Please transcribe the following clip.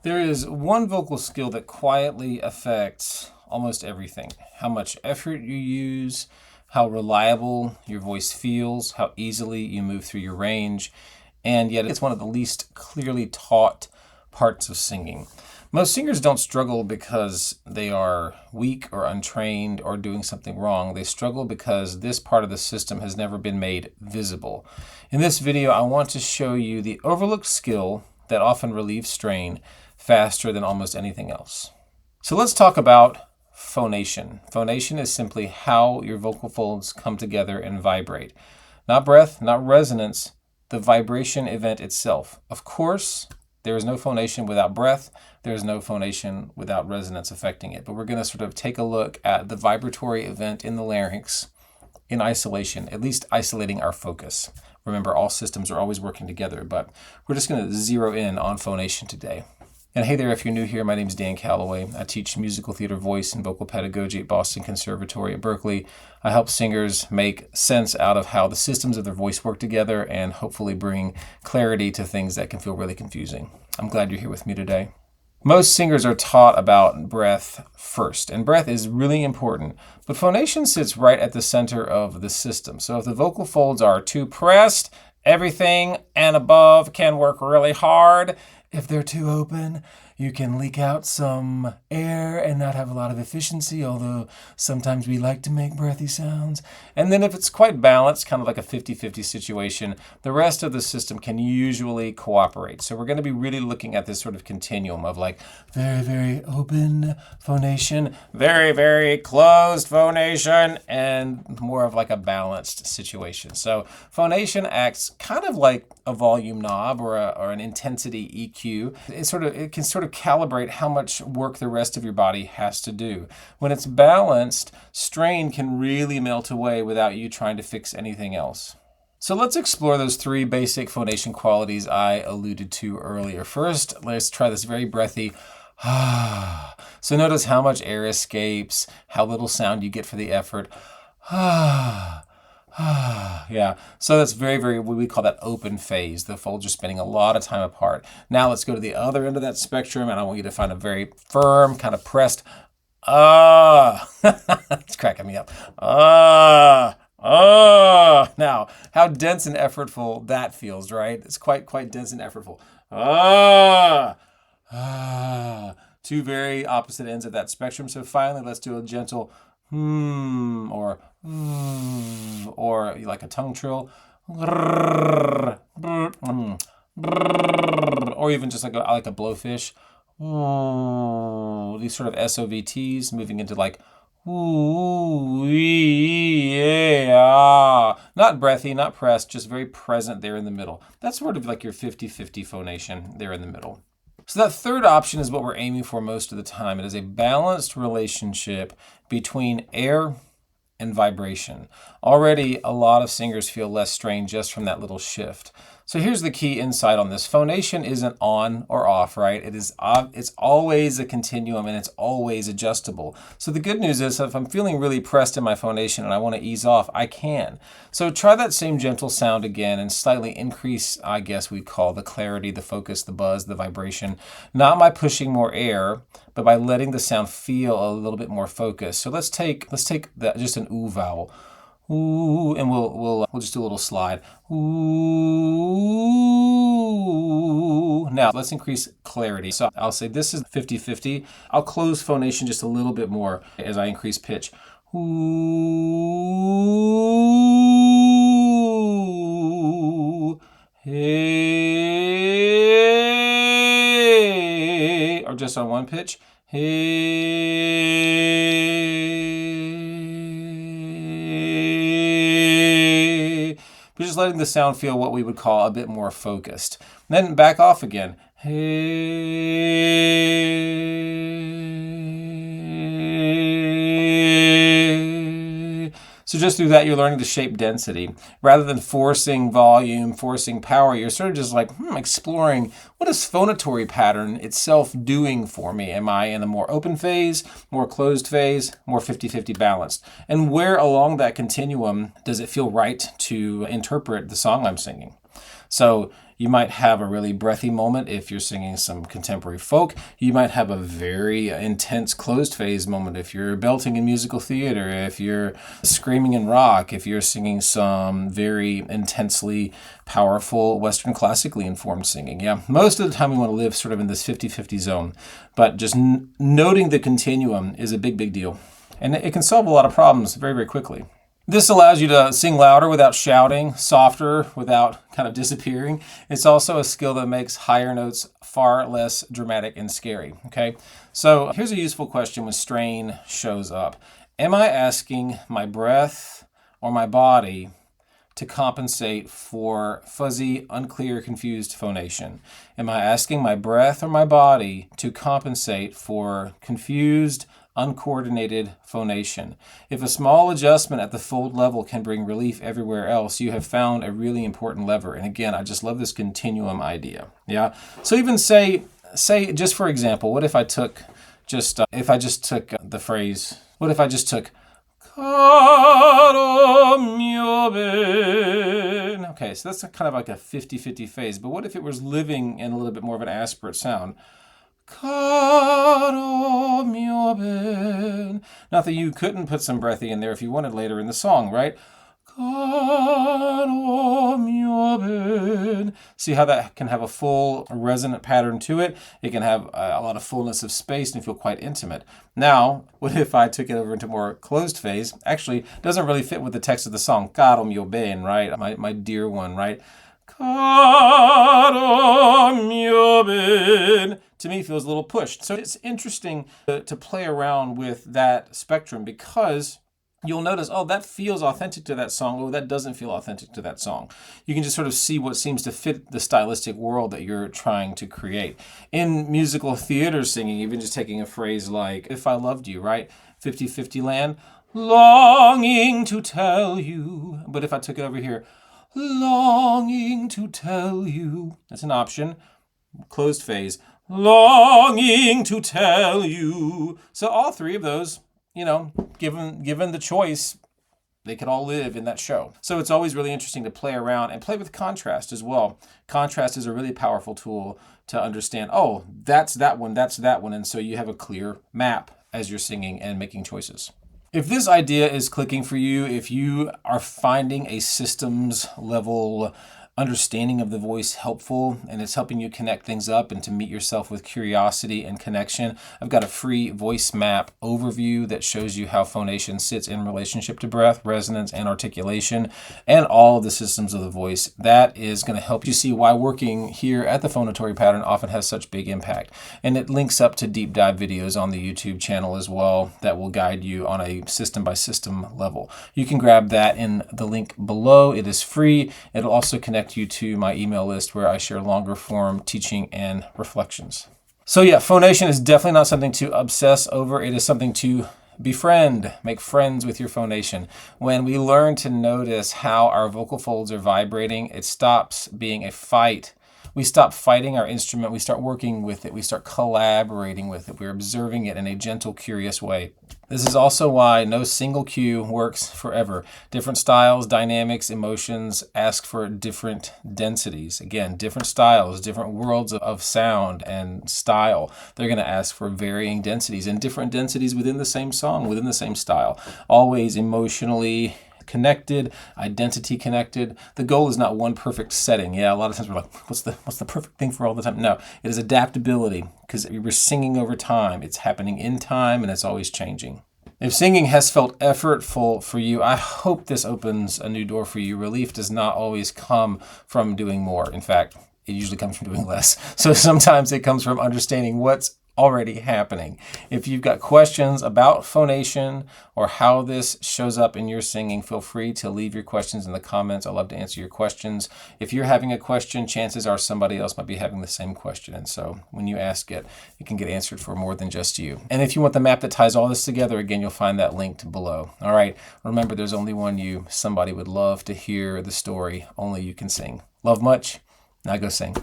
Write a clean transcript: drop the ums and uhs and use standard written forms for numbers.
There is one vocal skill that quietly affects almost everything. How much effort you use, how reliable your voice feels, how easily you move through your range, and yet it's one of the least clearly taught parts of singing. Most singers don't struggle because they are weak or untrained or doing something wrong. They struggle because this part of the system has never been made visible. In this video, I want to show you the overlooked skill that often relieves strain faster than almost anything else. So let's talk about phonation. Phonation is simply how your vocal folds come together and vibrate. Not breath, not resonance, the vibration event itself. Of course, there is no phonation without breath. There is no phonation without resonance affecting it. But we're going to sort of take a look at the vibratory event in the larynx in isolation, at least isolating our focus. Remember, all systems are always working together, but we're just going to zero in on phonation today. And hey there, if you're new here, my name is Dan Calloway. I teach musical theater voice and vocal pedagogy at Boston Conservatory at Berkeley. I help singers make sense out of how the systems of their voice work together and hopefully bring clarity to things that can feel really confusing. I'm glad you're here with me today. Most singers are taught about breath first, and breath is really important, but phonation sits right at the center of the system. So if the vocal folds are too pressed, everything and above can work really hard. If they're too open, you can leak out some air and not have a lot of efficiency, although sometimes we like to make breathy sounds. And then if it's quite balanced, kind of like a 50-50 situation, the rest of the system can usually cooperate. So we're going to be really looking at this sort of continuum of like very, very open phonation, very, very closed phonation, and more of like a balanced situation. So phonation acts kind of like a volume knob or an intensity EQ. It can sort of calibrate how much work the rest of your body has to do. When it's balanced, strain can really melt away without you trying to fix anything else. So let's explore those three basic phonation qualities I alluded to earlier. First, let's try this very breathy so notice how much air escapes, how little sound you get for the effort. Yeah, so that's very, very, what we call that open phase. The folds are spending a lot of time apart. Now let's go to the other end of that spectrum, and I want you to find a very firm, kind of pressed, it's cracking me up. Now, how dense and effortful that feels, right? It's quite dense and effortful. Two very opposite ends of that spectrum. So finally, let's do a gentle or like a tongue trill, or even just like a blowfish. These sort of SOVTs moving into like yeah. Not breathy, not pressed, just very present there in the middle. That's sort of like your 50-50 phonation there in the middle. So that third option is what we're aiming for most of the time. It is a balanced relationship between air and vibration. Already, a lot of singers feel less strain just from that little shift. So here's the key insight on this. Phonation isn't on or off, right? It's always a continuum and it's always adjustable. So the good news is if I'm feeling really pressed in my phonation and I want to ease off, I can. So try that same gentle sound again and slightly increase, I guess we'd call the clarity, the focus, the buzz, the vibration, not by pushing more air, but by letting the sound feel a little bit more focused. So let's take that, just an ooh vowel. Ooh, and we'll just do a little slide. Ooh. Now let's increase clarity. So I'll say this is 50-50. I'll close phonation just a little bit more as I increase pitch. Ooh. Hey. Or just on one pitch. Hey. But just letting the sound feel what we would call a bit more focused. Then back off again. Hey. So just through that, you're learning to shape density. Rather than forcing volume, forcing power, you're sort of just like, exploring what is phonatory pattern itself doing for me? Am I in a more open phase, more closed phase, more 50-50 balanced? And where along that continuum does it feel right to interpret the song I'm singing? So you might have a really breathy moment if you're singing some contemporary folk. You might have a very intense closed phase moment if you're belting in musical theater, if you're screaming in rock, if you're singing some very intensely powerful Western classically informed singing. Yeah, most of the time we want to live sort of in this 50-50 zone, but just noting the continuum is a big, big deal. And it can solve a lot of problems very, very quickly. This allows you to sing louder without shouting, softer without kind of disappearing. It's also a skill that makes higher notes far less dramatic and scary, okay? So here's a useful question when strain shows up. Am I asking my breath or my body to compensate for fuzzy, unclear, confused phonation? Am I asking my breath or my body to compensate for confused, uncoordinated phonation? If a small adjustment at the fold level can bring relief everywhere else, you have found a really important lever. And again, I just love this continuum idea. Yeah. So even say just for example, what if I took the phrase, what if I just took Caro mio ben. Okay, so that's kind of like a 50-50 phase, but what if it was living in a little bit more of an aspirate sound? Caro mio ben. Not that you couldn't put some breathy in there if you wanted later in the song, right? Caro mio ben. See how that can have a full resonant pattern to it? It can have a lot of fullness of space and feel quite intimate. Now, what if I took it over into more closed phase? Actually, doesn't really fit with the text of the song. Caro mio ben, right? My dear one, right? Caro mio ben. To me, feels a little pushed. So it's interesting to play around with that spectrum because you'll notice, oh, that feels authentic to that song. Oh, that doesn't feel authentic to that song. You can just sort of see what seems to fit the stylistic world that you're trying to create. In musical theater singing, even just taking a phrase like, if I loved you, right? 50-50 land, longing to tell you. But if I took it over here, longing to tell you, that's an option. Closed phase, longing to tell you. So all three of those, given the choice, they could all live in that show. So it's always really interesting to play around and play with contrast as well. Contrast is a really powerful tool to understand, oh, that's that one. And so you have a clear map as you're singing and making choices. If this idea is clicking for you, if you are finding a systems level understanding of the voice helpful and it's helping you connect things up and to meet yourself with curiosity and connection, I've got a free voice map overview that shows you how phonation sits in relationship to breath, resonance, and articulation, and all of the systems of the voice. That is going to help you see why working here at the phonatory pattern often has such big impact. And it links up to deep dive videos on the YouTube channel as well that will guide you on a system by system level. You can grab that in the link below. It is free. It'll also connect you to my email list where I share longer form teaching and reflections. So yeah, phonation is definitely not something to obsess over. It is something to befriend, make friends with your phonation. When we learn to notice how our vocal folds are vibrating, it stops being a fight. We stop fighting our instrument. We start working with it. We start collaborating with it. We're observing it in a gentle, curious way. This is also why no single cue works forever. Different styles, dynamics, emotions ask for different densities. Again, different styles, different worlds of sound and style. They're going to ask for varying densities and different densities within the same song, within the same style. Always emotionally connected, identity connected. The goal is not one perfect setting. Yeah, a lot of times we're like, what's the perfect thing for all the time? No, it is adaptability because we're singing over time. It's happening in time and it's always changing. If singing has felt effortful for you, I hope this opens a new door for you. Relief does not always come from doing more. In fact, it usually comes from doing less. So sometimes it comes from understanding what's already happening. If you've got questions about phonation or how this shows up in your singing, feel free to leave your questions in the comments. I love to answer your questions. If you're having a question, chances are somebody else might be having the same question. And so when you ask it, it can get answered for more than just you. And if you want the map that ties all this together, again, you'll find that linked below. All right. Remember, there's only one you. Somebody would love to hear the story only you can sing. Love much. Now go sing.